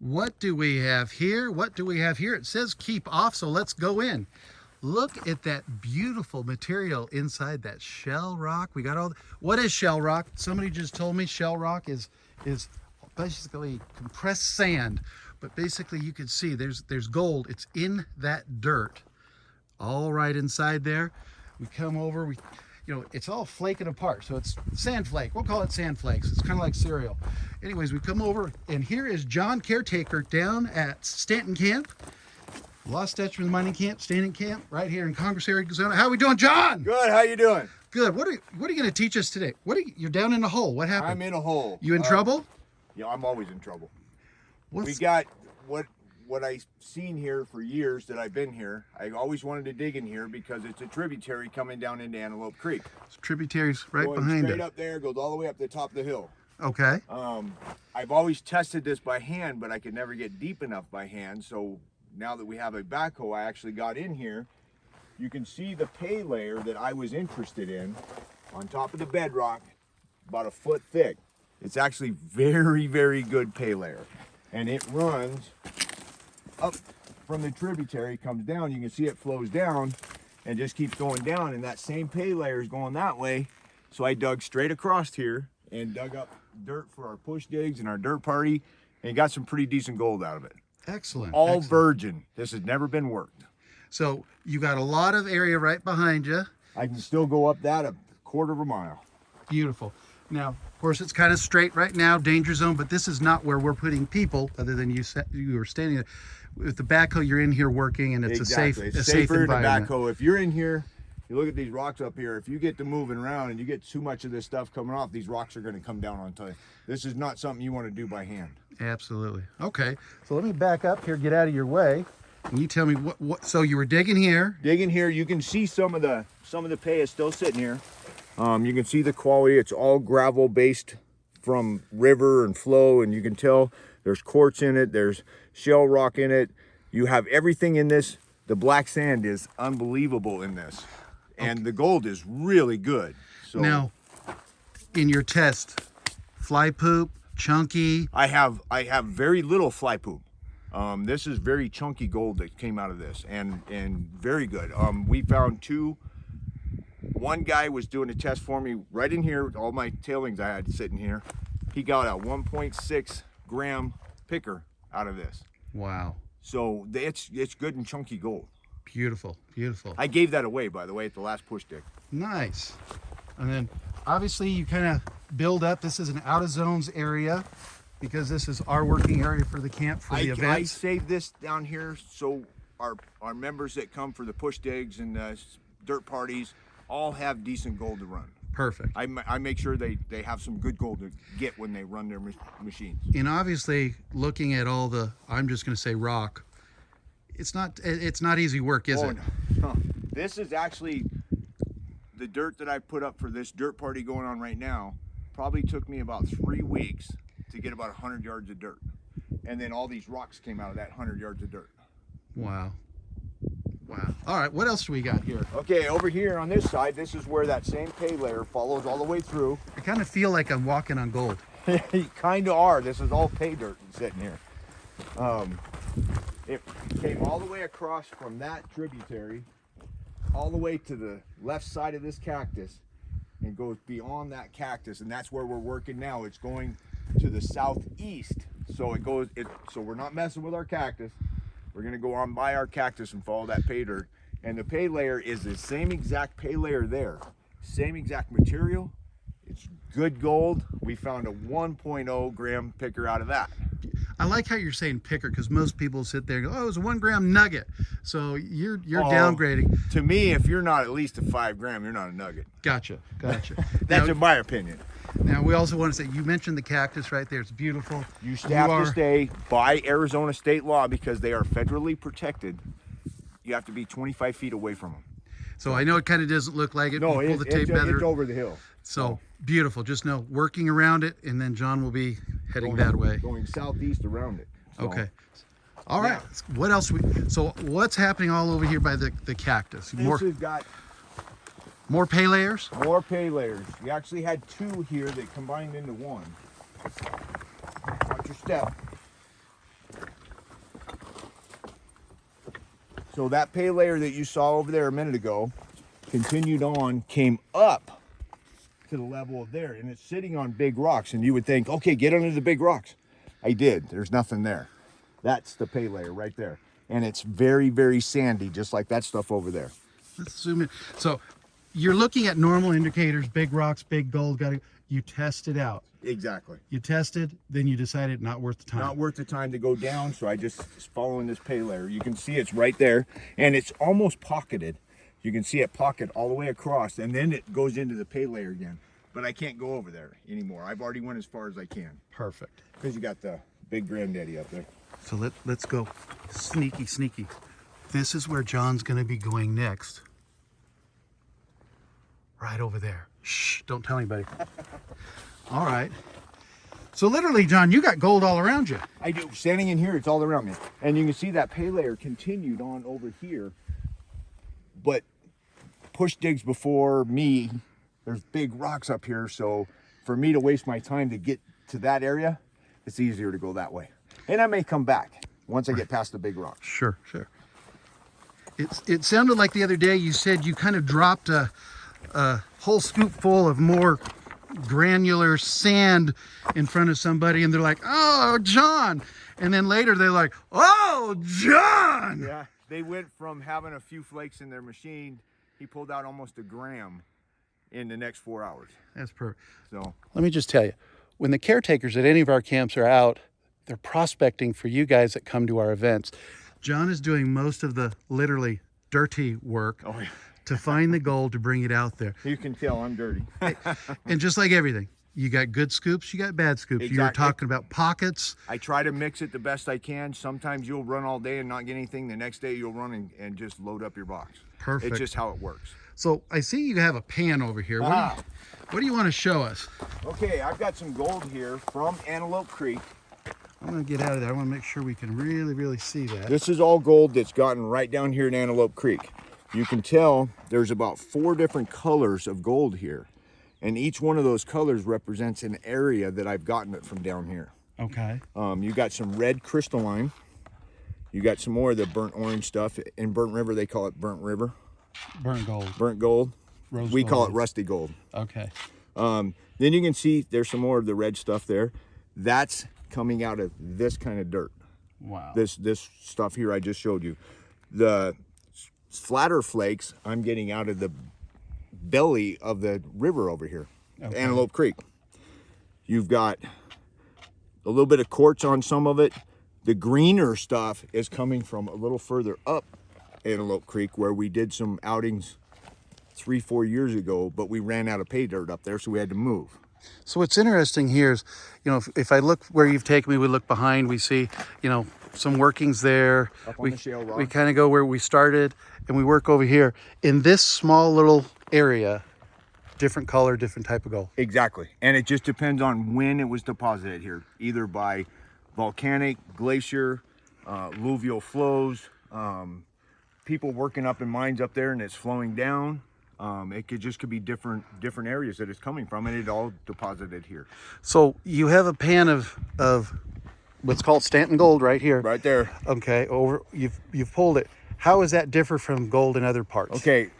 What do we have here? What do we have here? It says keep off, so let's go in. Look at that beautiful material inside that shell rock. We got all, what is shell rock? Somebody just told me shell rock is basically compressed sand, but basically you can see there's gold. It's in that dirt, all right inside there. We come over, it's all flaking apart, so it's sand flake. We'll call it sand flakes. It's kind of like cereal. Anyways, we come over, and here is John Caretaker down at Stanton Camp. Lost touch with the mining camp, Stanton Camp, right here in Congress, Arizona. How are we doing, John? Good. How you doing? Good. What are you going to teach us today? You're down in a hole. What happened? I'm in a hole. You in trouble? Yeah, I'm always in trouble. What's... We got what I've seen here for years that I've been here. I always wanted to dig in here because it's a tributary coming down into Antelope Creek. It's tributaries right going behind straight it. Up there, goes all the way up the top of the hill. Okay. I've always tested this by hand, but I could never get deep enough by hand. So now that we have a backhoe, I actually got in here. You can see the pay layer that I was interested in on top of the bedrock, about a foot thick. It's actually very, very good pay layer. And it runs up from the tributary, comes down. You can see it flows down and just keeps going down. And that same pay layer is going that way. So I dug straight across here and dug up dirt for our push digs and our dirt party and got some pretty decent gold out of it. Excellent. All excellent. virgin. This has never been worked. So you got a lot of area right behind you. I can still go up that a quarter of a mile. Beautiful. Now, of course, it's kind of straight right now, danger zone, but this is not where we're putting people, other than you were standing there. With the backhoe, you're in here working, and it's Exactly. a safe environment. Tobacco. If you're in here, you look at these rocks up here, if you get to moving around and you get too much of this stuff coming off, these rocks are going to come down onto you. This is not something you want to do by hand. Absolutely. Okay, so let me back up here, get out of your way, and you tell me what so you were digging here. Digging here, you can see some of the pay is still sitting here. You can see the quality. It's all gravel based from river and flow, and you can tell there's quartz in it, there's shell rock in it. You have everything in this. The black sand is unbelievable in this. And the gold is really good. So now, in your test, fly poop, chunky. I have very little fly poop. This is very chunky gold that came out of this, and very good. We found two. One guy was doing a test for me right in here. All my tailings I had sitting here. He got a 1.6 gram picker out of this. Wow. So it's good and chunky gold. Beautiful, beautiful. I gave that away, by the way, at the last push dig. Nice. And then obviously you kind of build up. This is an out of zones area because this is our working area for the camp for the events. I saved this down here so our members that come for the push digs and dirt parties all have decent gold to run. Perfect. I make sure they have some good gold to get when they run their machines. And obviously looking at all the, I'm just going to say rock, it's not easy work, is it? No. This is actually the dirt that I put up for this dirt party going on right now. Probably took me about 3 weeks to get about 100 yards of dirt. And then all these rocks came out of that 100 yards of dirt. Wow. Wow. All right, what else do we got here? Okay, over here on this side, this is where that same pay layer follows all the way through. I kind of feel like I'm walking on gold. You kind of are. This is all pay dirt sitting here. It came all the way across from that tributary, all the way to the left side of this cactus, and goes beyond that cactus, and that's where we're working now. It's going to the southeast, so so we're not messing with our cactus. We're gonna go on by our cactus and follow that pay dirt, and the pay layer is the same exact pay layer there, same exact material. It's good gold. We found a 1.0 gram picker out of that. I like how you're saying picker, because most people sit there and go, oh, it was a 1 gram nugget. So you're downgrading. To me, if you're not at least a 5 gram, you're not a nugget. Gotcha. That's in my opinion. Now, we also want to say, you mentioned the cactus right there. It's beautiful. You have to stay by Arizona state law because they are federally protected. You have to be 25 feet away from them. So I know it kind of doesn't look like it. No, pull the tape better. It's over the hill. So beautiful. Just know, working around it, and then John will be heading that way. Going southeast around it. So, okay. All right. Yeah. What else? So what's happening all over here by the cactus? This has got more pay layers? More pay layers. We actually had 2 here that combined into 1. Watch your step. So that pay layer that you saw over there a minute ago continued on, came up to the level of there, and it's sitting on big rocks. And you would think, okay, get under the big rocks. I did. There's nothing there. That's the pay layer right there. And it's very, very sandy, just like that stuff over there. Let's zoom in. So you're looking at normal indicators, big rocks, big gold, you test it out. Exactly. You tested, then you decided not worth the time. Not worth the time to go down, so I just following this pay layer. You can see it's right there, and it's almost pocketed. You can see it pocket all the way across, and then it goes into the pay layer again. But I can't go over there anymore. I've already went as far as I can. Perfect. Because you got the big granddaddy up there. So let's go sneaky, sneaky. This is where John's gonna be going next. Right over there. Shh, don't tell anybody. All right. So literally, John, you got gold all around you. I do. Standing in here, it's all around me. And you can see that pay layer continued on over here. But push digs before me, there's big rocks up here. So for me to waste my time to get to that area, it's easier to go that way. And I may come back once I get past the big rocks. Sure, sure. It sounded like the other day you said you kind of dropped a whole scoop full of more granular sand in front of somebody, and they're like, "Oh, John," and then later they're like, "Oh, John." Yeah, they went from having a few flakes in their machine. He pulled out almost a gram in the next 4 hours. That's perfect. So let me just tell you, when the caretakers at any of our camps are out, they're prospecting for you guys that come to our events. John is doing most of the literally dirty work. Oh, yeah. To find the gold, to bring it out there. You can tell I'm dirty. And just like everything, you got good scoops, you got bad scoops. Exactly. You were talking about pockets. I try to mix it the best I can. Sometimes you'll run all day and not get anything. The next day you'll run and just load up your box. Perfect. It's just how it works. So I see you have a pan over here. What do you want to show us? Okay, I've got some gold here from Antelope Creek. I'm going to get out of there. I want to make sure we can really, really see that. This is all gold that's gotten right down here in Antelope Creek. You can tell there's about 4 different colors of gold here. And each one of those colors represents an area that I've gotten it from down here. Okay. You got some red crystalline. You got some more of the burnt orange stuff. In Burnt River, they call it Burnt River. Burnt gold. Burnt gold. Rose we gold. call it rusty gold. Okay. Then you can see there's some more of the red stuff there. That's coming out of this kind of dirt. Wow. This stuff here I just showed you. The flatter flakes I'm getting out of the belly of the river over here, okay. Antelope Creek. You've got a little bit of quartz on some of it. The greener stuff is coming from a little further up Antelope Creek, where we did some outings 3-4 years ago, but we ran out of pay dirt up there, so we had to move. So what's interesting here is, you know, if I look where you've taken me, we look behind, we see, you know, some workings there. Up on the shale rock. We kind of go where we started and we work over here. In this small little area, different color, different type of gold. Exactly. And it just depends on when it was deposited here, either by volcanic, glacier, alluvial flows, people working up in mines up there and it's flowing down. It could be different areas that it's coming from, and it all deposited here. So you have a pan of what's called Stanton gold right here. Right there. Okay, you've pulled it. How does that differ from gold in other parts? Okay,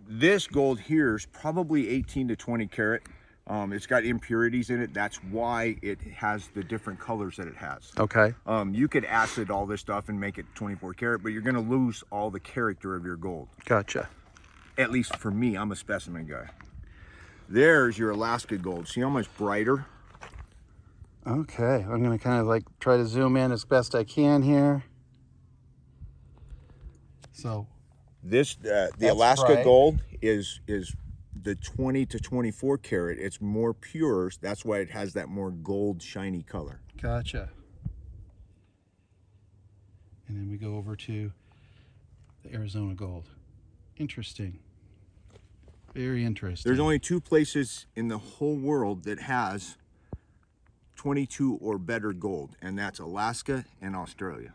this gold here is probably 18 to 20 karat. It's got impurities in it. That's why it has the different colors that it has. Okay. You could acid all this stuff and make it 24 karat, but you're going to lose all the character of your gold. Gotcha. At least for me, I'm a specimen guy. There's your Alaska gold. See how much brighter? Okay, I'm gonna kind of like try to zoom in as best I can here. So this, the Alaska bright. gold is the 20 to 24 karat. It's more pure. That's why it has that more gold shiny color. Gotcha. And then we go over to the Arizona gold. Interesting. Very interesting. There's only 2 places in the whole world that has 22 or better gold, and that's Alaska and Australia.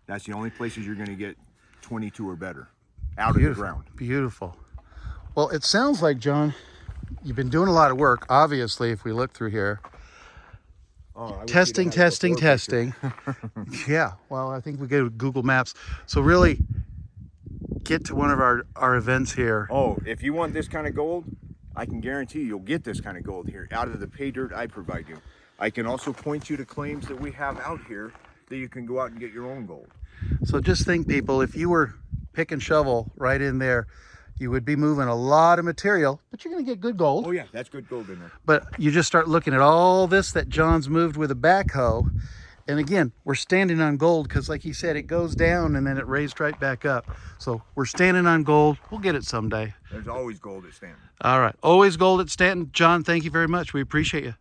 That's the only places you're going to get 22 or better out of the ground. Beautiful. Well, it sounds like, John, you've been doing a lot of work, obviously, if we look through here. Oh, I wish you'd testing, have had a testing, before picture. testing. Yeah, well, I think we go to Google Maps. So really get to one of our events here. Oh, if you want this kind of gold, I can guarantee you'll get this kind of gold here out of the pay dirt I provide you. I can also point you to claims that we have out here that you can go out and get your own gold. So just think, people, if you were pick and shovel right in there, you would be moving a lot of material, but you're going to get good gold. Oh yeah, that's good gold in there. But you just start looking at all this that John's moved with a backhoe. And again, we're standing on gold because, like he said, it goes down and then it raised right back up. So we're standing on gold. We'll get it someday. There's always gold at Stanton. All right. Always gold at Stanton. John, thank you very much. We appreciate you.